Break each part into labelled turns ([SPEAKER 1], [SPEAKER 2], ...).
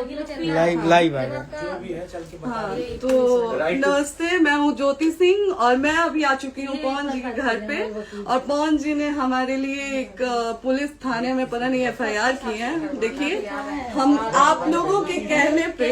[SPEAKER 1] Live है।
[SPEAKER 2] हाँ, तो नमस्ते, मैं हूँ ज्योति सिंह और मैं अभी आ चुकी हूँ पवन जी के घर पे। और पवन जी ने हमारे लिए एक पुलिस थाने में पता नहीं FIR की है। देखिए, हम आप लोगों के कहने पे,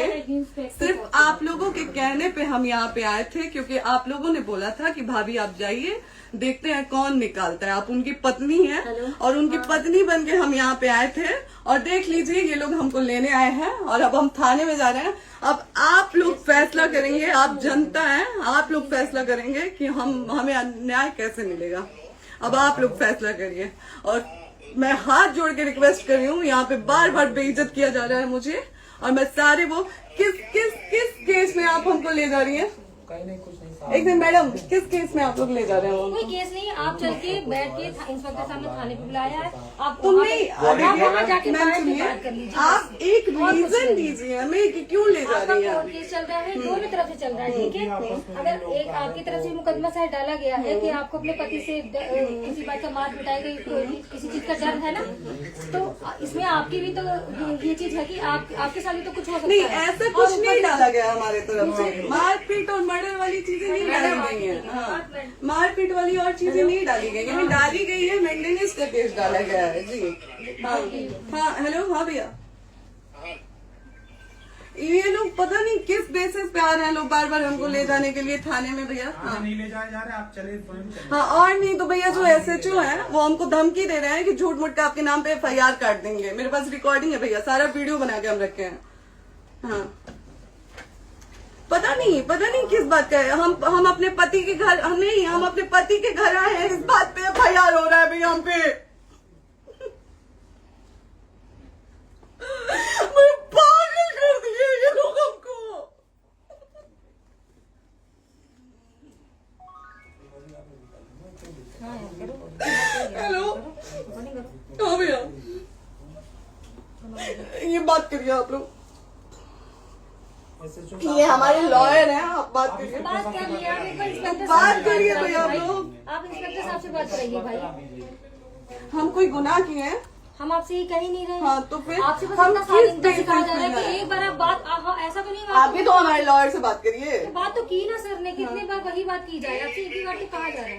[SPEAKER 2] सिर्फ आप लोगों के कहने पे हम यहाँ पे आए थे, क्योंकि आप लोगों ने बोला था कि भाभी आप जाइए, देखते हैं कौन निकालता है। आप उनकी पत्नी हैं और उनकी पत्नी बन के हम यहाँ पे आए थे। और देख लीजिए, ये लोग हमको लेने आए हैं और अब हम थाने में जा रहे हैं। अब आप लोग फैसला करेंगे, आप जनता हैं, आप लोग फैसला करेंगे कि हमें न्याय कैसे मिलेगा। अब आप लोग फैसला करिए। और मैं हाथ जोड़ के रिक्वेस्ट कर रही हूँ, यहाँ पे बार बार बेइज्जत किया जा रहा है मुझे। और मैं सारे वो किस केस में आप हमको ले जा रही हैं? एक दिन मैडम, किस केस में आप लोग ले जा रहे हैं?
[SPEAKER 3] कोई केस नहीं, आप चल के बैठ के इंस्पेक्टर साहब ने थाने पे बुलाया है। आप
[SPEAKER 2] वहाँ
[SPEAKER 3] जाके
[SPEAKER 2] बात कर लीजिए। आप एक रीजन दीजिए हमें कि क्यों ले जा रही है।
[SPEAKER 3] केस चल रहा है, दोनों तरफ से चल रहा है, ठीक है। अगर एक आपकी तरफ से मुकदमा शायद डाला गया है कि आपको अपने पति से किसी बात का मार पिटाई गई, किसी चीज का डर है ना, तो इसमें आपकी भी तो ये चीज है कि आपके साथ भी तो कुछ हो सकता है।
[SPEAKER 2] नहीं, ऐसा कुछ नहीं डाला गया हमारे तरफ से। मारपीट और मर्डर वाली चीजें नहीं डाली गई है। हाँ, मारपीट वाली और चीजें नहीं डाली गई है। डाली गई है मेंटेनेंस का केस डाला गया है जी। हाँ, हेलो, हाँ भैया, ये लोग पता नहीं किस बेसिस पे आ रहे हैं लोग बार बार हमको ले जाने के लिए थाने में भैया। हाँ,
[SPEAKER 1] नहीं ले जाए जा रहे, आप चले।
[SPEAKER 2] हाँ, और नहीं तो भैया जो SHO है वो हमको धमकी दे रहे हैं कि झूठ मूठ का आपके नाम पे FIR काट देंगे। मेरे पास रिकॉर्डिंग है भैया, सारा वीडियो बना के हम रखे हैं। हाँ, पता नहीं किस बात का है। हम अपने पति के घर नहीं, हम अपने पति के घर आए हैं, इस बात पे FIR हो रहा है भैया हम पे। पागल कर दिए ये लोग हमको। हेलो, हाँ भैया, ये बात करिए आप लोग। ये हमारे लॉयर हैं, आप बात करिए।
[SPEAKER 3] बात कर लिया,
[SPEAKER 2] बात करिए भैया आप लोग।
[SPEAKER 3] आप इंस्पेक्टर साहब से बात करिए भाई।
[SPEAKER 2] हम कोई गुनाह किए हैं?
[SPEAKER 3] हम आपसे ये कह ही नहीं रहे।
[SPEAKER 2] हाँ, तो फिर
[SPEAKER 3] आपसे बस
[SPEAKER 2] हम
[SPEAKER 3] इतना सारी
[SPEAKER 2] किस
[SPEAKER 3] इनका सिखाया जा रहा है
[SPEAKER 2] बेसिस
[SPEAKER 3] कि एक बार आप बात ऐसा तो नहीं
[SPEAKER 2] आप भी तो हमारे लॉयर से बात करिए।
[SPEAKER 3] तो बात तो की ना सर ने, कितने बार वही बात की जाए, आपसे एक ही बार तो कहा जा रहा है।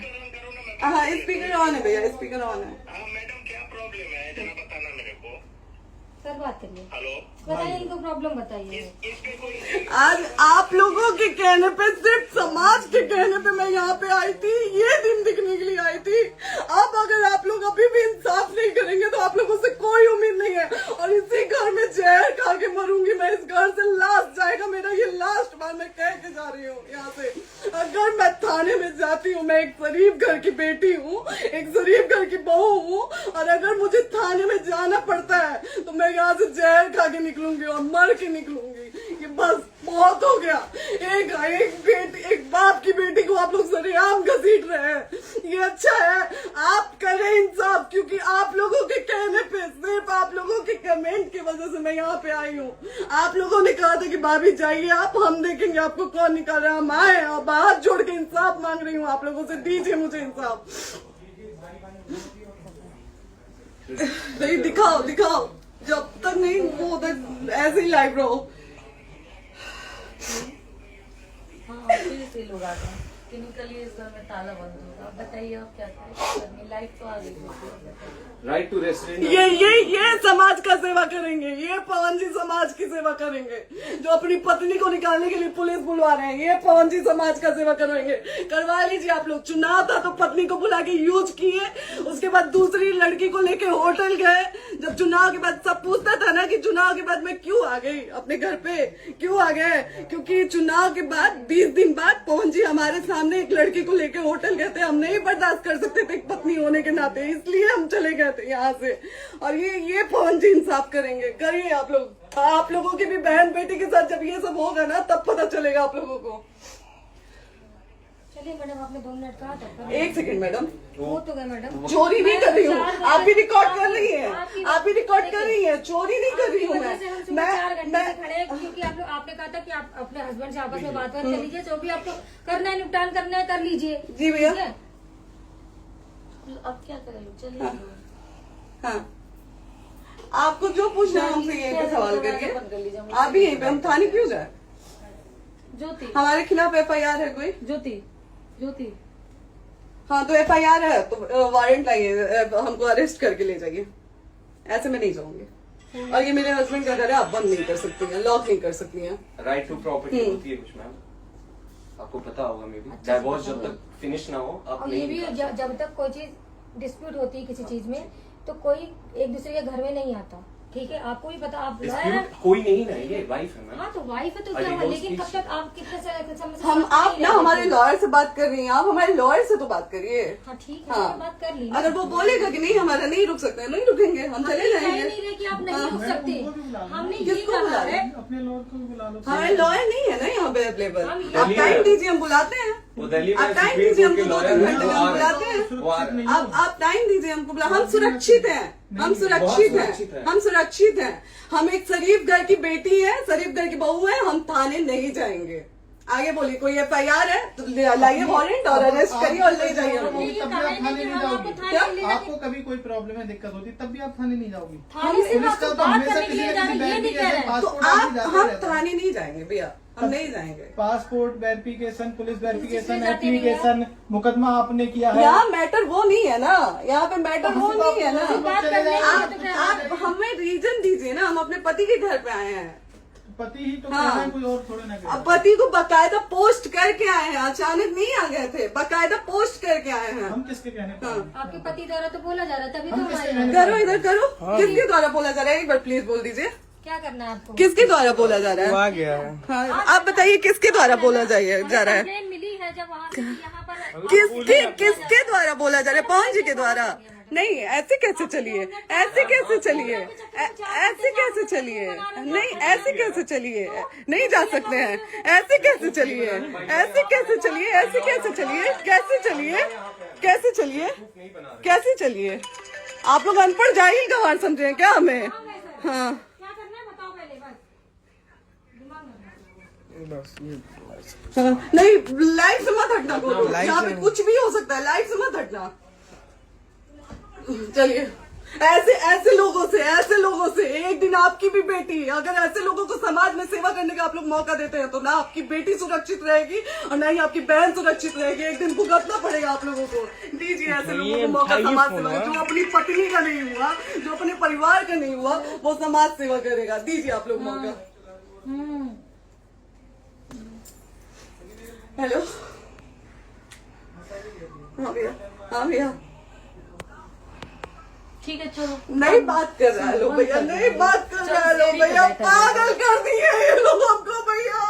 [SPEAKER 2] हाँ, स्पीकर ऑन है भैया, स्पीकर ऑन है।
[SPEAKER 4] मैडम क्या प्रॉब्लम है जरा बताना मेरे को।
[SPEAKER 3] सर बात करिए।
[SPEAKER 4] हेलो,
[SPEAKER 3] बताइए, इनको प्रॉब्लम बताइए।
[SPEAKER 4] इसके कोई
[SPEAKER 2] आज आप लोगों के कहने पे, सिर्फ समाज के कहने पे मैं यहाँ पे आई थी, ये दिन दिखने के लिए आई थी। अब अगर आप लोग अभी भी इंसाफ नहीं करेंगे तो आप लोगों से कोई उम्मीद नहीं है। और इसी घर में जहर खा के मरूंगी मैं। इस घर से लास्ट जाएगा मेरा, ये लास्ट बार मैं कह के जा रही हूँ यहाँ से। अगर मैं थाने में जाती हूँ, मैं एक शरीफ घर की बेटी हूँ, एक शरीफ घर की बहू हूँ, और अगर मुझे थाने में जाना पड़ता है तो मैं यहाँ से जहर खा के निकलूंगी और मर के निकलूंगी। ये बस बहुत हो गया। एक बाप की बेटी को आप लोग सरेआम घसीट रहे हैं। ये अच्छा है, आप करें इंसाफ, क्योंकि आप लोगों के कहने पे, सिर्फ आप लोगों के कमेंट की वजह से मैं यहाँ पे आई हूँ। आप लोगों ने कहा था कि भाभी जाइए आप, हम देखेंगे आपको कौन निकाल रहा है। हम आए और हाथ जोड़ के इंसाफ मांग रही हूँ आप लोगों से, दीजिए मुझे इंसाफ। नहीं, दिखाओ, जब तक नहीं वो उधर ऐसे ही लाइव रहो।
[SPEAKER 5] हाँ, फिर से लोग आते हैं कि निकलिए, इस घर में ताला बंद होगा। बताइए आप क्या करें, लाइफ तो आ गई।
[SPEAKER 6] Right to resident.
[SPEAKER 2] ये समाज का सेवा करेंगे, ये पवन जी समाज की सेवा करेंगे। जो अपनी पत्नी को निकालने के लिए पुलिस बुलवा रहे हैं, ये पवन जी समाज का सेवा करेंगे। करवा लीजिए आप लोग। चुनाव था तो पत्नी को बुला के यूज किए, उसके बाद दूसरी लड़की को लेके होटल गए। जब चुनाव के बाद सब पूछता था ना कि चुनाव के बाद मैं क्यों आ गई अपने घर पे, क्यों आ गए, क्योंकि चुनाव के बाद 20 दिन बाद पवन जी हमारे सामने एक लड़की को लेके होटल गए थे। हम नहीं बर्दाश्त कर सकते थे एक पत्नी होने के नाते, इसलिए हम चले गए थे यहाँ से। और ये पवन जी इंसाफ करेंगे। करिए आप लोग। आप लोगों की भी बहन बेटी के साथ जब ये सब होगा ना, तब पता चलेगा आप लोगों को।
[SPEAKER 3] चलिए मैडम, आपने 2 मिनट कहा था।
[SPEAKER 2] एक सेकंड मैडम,
[SPEAKER 3] वो तो गए मैडम।
[SPEAKER 2] चोरी नहीं कर रही हूँ, आप भी रिकॉर्ड कर रही हैं, आप भी रिकॉर्ड कर रही हैं। चोरी नहीं कर रही हूँ मैं
[SPEAKER 3] 4 घंटे से खड़े हैं, क्योंकि आपने कहा था कि आप अपने हस्बैंड से आपस में बात कर लीजिए, जो भी आपको करना है, निपटान करना है, कर लीजिए।
[SPEAKER 2] जी भैया।
[SPEAKER 5] अब क्या करें, चलिए।
[SPEAKER 2] हाँ, आपको जो पूछना है हमसे यहीं पे सवाल करिए। आप भी यहीं पे, हम थाने क्यों जाए?
[SPEAKER 5] ज्योति,
[SPEAKER 2] हमारे खिलाफ FIR है कोई?
[SPEAKER 5] ज्योति
[SPEAKER 2] हाँ तो FIR है तो वारंट लाइए, हमको अरेस्ट करके ले जाइए। ऐसे मैं नहीं जाऊंगी। और ये मेरे हस्बैंड का घर है, आप बंद नहीं कर सकती हैं, लॉक नहीं कर सकती हैं।
[SPEAKER 6] राइट टू प्रॉपर्टी होती है कुछ मैम, आपको पता होगा मे बी। डाइवोर्स जब तक फिनिश ना हो आप
[SPEAKER 3] और ये
[SPEAKER 6] नहीं
[SPEAKER 3] भी जब तक कोई चीज डिस्प्यूट होती है किसी चीज में तो कोई एक दूसरे के घर में नहीं आता, ठीक है? आपको भी पता, आप
[SPEAKER 6] डिस्प्यूट कोई नहीं ना, ये वाइफ है मैम।
[SPEAKER 3] हाँ तो वाइफ है तो क्या हुआ, लेकिन कब तक आप कितने समय से
[SPEAKER 2] हम आप ना हमारे लॉयर से बात कर रही हैं, आप हमारे लॉयर से तो बात करिए।
[SPEAKER 3] हाँ ठीक है,
[SPEAKER 2] हाँ।
[SPEAKER 3] मैंने बात कर ली।
[SPEAKER 2] अगर वो बोलेगा कि नहीं हमारा नहीं रुक सकते, नहीं रुकेंगे, हम चले
[SPEAKER 3] कह
[SPEAKER 2] जाएंगे।
[SPEAKER 3] नहीं रहे कि आप नहीं रुक सकते, हमने ये
[SPEAKER 2] किसको बुला
[SPEAKER 3] कहा
[SPEAKER 2] रहे?
[SPEAKER 3] है।
[SPEAKER 1] अपने लॉयर को भी बुला लो।
[SPEAKER 2] हमारे लॉयर नहीं है ना यहाँ पे अवेलेबल।
[SPEAKER 3] हम
[SPEAKER 2] आप टाइम दीजिए, हम बुलाते हैं।
[SPEAKER 6] वो दिल्ली में
[SPEAKER 2] आप टाइम
[SPEAKER 6] सुप्रीम
[SPEAKER 2] दीजिए
[SPEAKER 6] कोर्ट के
[SPEAKER 2] हमको, 2
[SPEAKER 6] लॉयर
[SPEAKER 2] घंटे
[SPEAKER 6] हैं,
[SPEAKER 2] में
[SPEAKER 6] वो
[SPEAKER 2] हम
[SPEAKER 6] आ
[SPEAKER 2] बुलाते
[SPEAKER 6] रहे
[SPEAKER 2] हैं।
[SPEAKER 6] हैं, वो आ रहे हैं।
[SPEAKER 2] आप टाइम दीजिए हमको, हम सुरक्षित हैं, हम सुरक्षित हैं, हम सुरक्षित हैं। हम एक शरीफ घर की बेटी है, शरीफ घर की बहू है, हम थाने नहीं जाएंगे। आगे बोलिए, कोई FIR है तो लाइए वारंट और अरेस्ट करिए और ले जाइए हमको।
[SPEAKER 1] तभी आप थाने नहीं जाओगी।
[SPEAKER 2] क्या?
[SPEAKER 1] आपको कभी कोई प्रॉब्लम है, दिक्कत होती तब भी आप थाने नहीं जाओगी।
[SPEAKER 3] थाने से
[SPEAKER 1] पुलिस
[SPEAKER 3] बात
[SPEAKER 1] का तो
[SPEAKER 3] बात
[SPEAKER 1] हमेशा
[SPEAKER 3] करने के
[SPEAKER 1] किसी
[SPEAKER 3] लिए
[SPEAKER 1] न
[SPEAKER 3] जा रहे
[SPEAKER 1] किसी
[SPEAKER 3] हैं, ये नहीं कह रहे हैं।
[SPEAKER 2] तो
[SPEAKER 1] पासपोर्ट
[SPEAKER 2] आप
[SPEAKER 1] जाते
[SPEAKER 2] हम
[SPEAKER 1] रहता है।
[SPEAKER 2] थाने नहीं जाएंगे भैया, हम नहीं जाएंगे।
[SPEAKER 1] पासपोर्ट वेरिफिकेशन, पुलिस वेरिफिकेशन,
[SPEAKER 3] जाते नहीं है।
[SPEAKER 1] एप्लीकेशन, मुकदमा आपने किया है।
[SPEAKER 2] यहाँ मैटर वो नहीं है ना, यहाँ पे मैटर वो नहीं है ना।
[SPEAKER 3] बात करने के लिए तो क्या
[SPEAKER 2] आप हमें रीजन दीजिए ना, हम अपने पति के घर पे आए हैं।
[SPEAKER 1] पति ही तो
[SPEAKER 2] हाँ।
[SPEAKER 1] कह रहे हैं, कोई और थोड़े ना कह रहे
[SPEAKER 2] अब
[SPEAKER 1] हैं।
[SPEAKER 2] पति को बकायदा पोस्ट करके आए हैं, अचानक नहीं आ गए थे, बकायदा पोस्ट करके आए हैं।
[SPEAKER 1] हम किसके कहने पर
[SPEAKER 2] हाँ।
[SPEAKER 1] हैं?
[SPEAKER 3] आपके पति द्वारा तो बोला जा रहा है, तभी तो
[SPEAKER 1] हम
[SPEAKER 3] हम
[SPEAKER 1] किसके
[SPEAKER 3] आए हैं।
[SPEAKER 1] कहने
[SPEAKER 2] करो इधर करो, किसके द्वारा बोला जा रहा है? एक बार प्लीज बोल दीजिए,
[SPEAKER 3] क्या करना है आपको?
[SPEAKER 2] किसके द्वारा बोला जा रहा है?
[SPEAKER 7] आ गया है।
[SPEAKER 2] हाँ, आप बताइए किसके द्वारा बोला जा रहा है?
[SPEAKER 3] कंप्लेन मिली है जब वहाँ से यहाँ पर
[SPEAKER 2] किसके द्वारा बोला जा रहा है? पवन जी के द्वारा? नहीं, ऐसे कैसे चलिए, ऐसे कैसे चलिए, ऐसे कैसे चलिए, नहीं ऐसे कैसे चलिए, नहीं जा सकते हैं, ऐसे कैसे चलिए, ऐसे कैसे चलिए, ऐसे कैसे चलिए, कैसे चलिए, कैसे चलिए, कैसे चलिए? आप लोग अनपढ़ जाहिल गंवार समझे हैं क्या हमें? हाँ
[SPEAKER 3] क्या करना है बताओ पहले, बस दिमाग में
[SPEAKER 7] बस ये
[SPEAKER 2] हाँ, नहीं लाइफ से मत हटना, बोलो यहाँ पे कुछ भी हो सकता है, लाइफ से मत हटना। चलिए, ऐसे लोगों से एक दिन आपकी भी बेटी, अगर ऐसे लोगों को समाज में सेवा करने का आप लोग मौका देते हैं तो ना आपकी बेटी सुरक्षित रहेगी और ना ही आपकी बहन सुरक्षित रहेगी। एक दिन भुगतना पड़ेगा आप लोगों को। दीजिए ऐसे लोगों को मौका समाज सेवा का, जो अपनी पत्नी का नहीं हुआ, जो अपने परिवार का नहीं हुआ, वो समाज सेवा करेगा। दीजिए आप लोग मौका। हेलो, हाँ भैया, हाँ भैया,
[SPEAKER 5] ठीक है चलो।
[SPEAKER 2] नहीं बात कर रहा है लोग भैया, नहीं बात कर रहा है लोग भैया, पागल कर दिए ये लोग हमको भैया।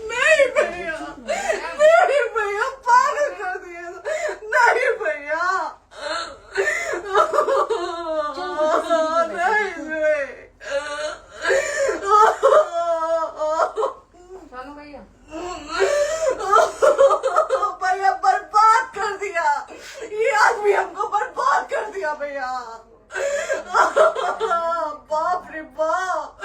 [SPEAKER 2] नहीं भैया, नहीं भैया, पागल कर दिए, नहीं भैया, नहीं
[SPEAKER 3] चलो भैया,
[SPEAKER 2] भैया बर्बाद कर दिया ये आदमी, हमको बर्बाद कर दिया भैया। बाप रे बाप,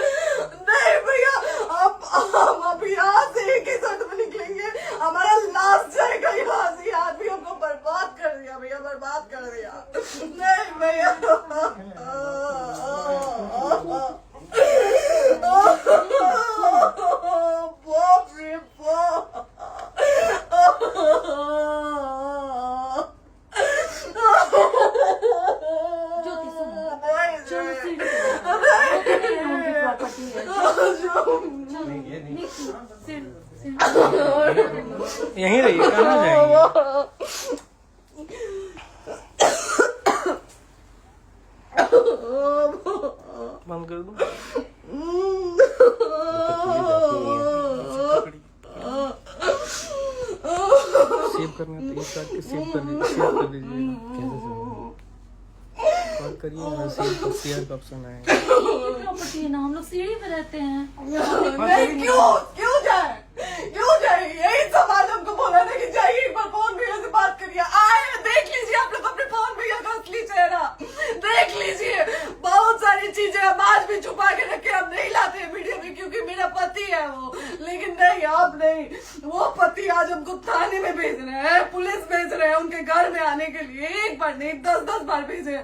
[SPEAKER 2] नहीं भैया, हम अभी यहाँ से एक ही शर्ट में निकलेंगे, हमारा लास्ट जाएगा यहाँ से। आदमी हमको बर्बाद कर दिया भैया, बर्बाद कर दिया। नहीं भैया, बाप रे बाप,
[SPEAKER 5] ज्योति सुनो,
[SPEAKER 2] नहीं,
[SPEAKER 5] चलो
[SPEAKER 2] नहीं।
[SPEAKER 5] प्रॉपर्टी है,
[SPEAKER 7] यहीं रहिए, कहाँ जाएंगे? बंद कर दो। सेव करना तो इस काट के सेव कर दीजिए, शेयर कर दीजिए। बात करिए, सेव शेयर का ऑप्शन आएगा।
[SPEAKER 5] प्रॉपर्टी है ना, हम लोग सीढ़ी पे रहते हैं।
[SPEAKER 2] नहीं, क्यों जाए, क्यों जाए? यही समाज हमको बोला था कि जाइए एक बार पवन भैया से बात करिए। आए, देख लीजिए आप लोग अपने पवन भैया का असली चेहरा, देख लीजिए। बहुत सारी चीजें हम आज भी छुपा के रखे, हम नहीं लाते वीडियो में क्योंकि मेरा पति है वो, लेकिन नहीं, आप नहीं। वो पति आज हमको थाने में भेज रहे हैं, पुलिस भेज रहे हैं उनके घर में आने के लिए, एक बार नहीं 10-10 बार भेजे।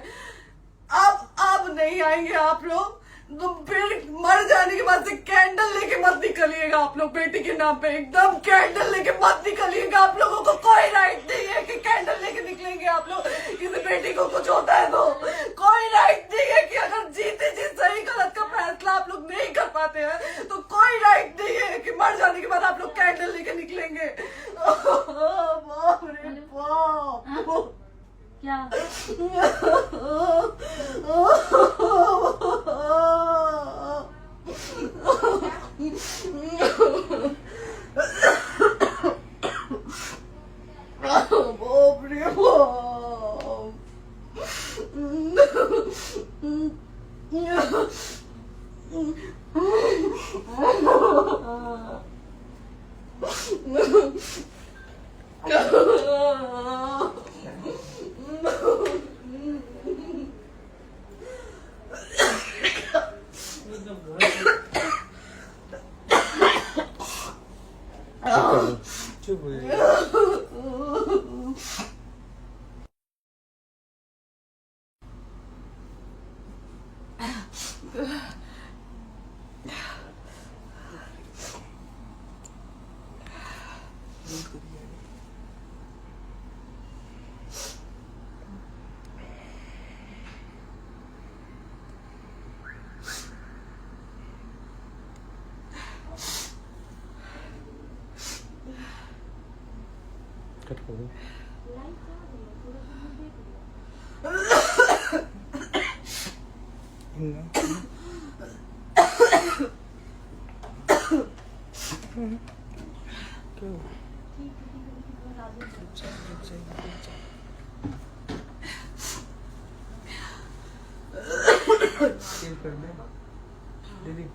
[SPEAKER 2] अब नहीं आएंगे आप लोग, तो फिर मर जाने के बाद से कैंडल लेके मत निकलिएगा आप लोग बेटी के नाम पे, एकदम कैंडल लेके मत निकलिएगा। आप लोगों को कोई राइट नहीं है कि कैंडल लेके निकलेंगे आप लोग, किसी बेटी को कुछ होता है तो कोई राइट नहीं है कि अगर जीते जी सही गलत का फैसला आप लोग नहीं कर पाते हैं तो कोई राइट नहीं है कि मर जाने के बाद आप लोग कैंडल लेके निकलेंगे। बाप रे बाप,
[SPEAKER 3] क्या
[SPEAKER 2] बाप रे
[SPEAKER 7] चुप हो जाइए। कट कर दो। सेव कर दे दीदी।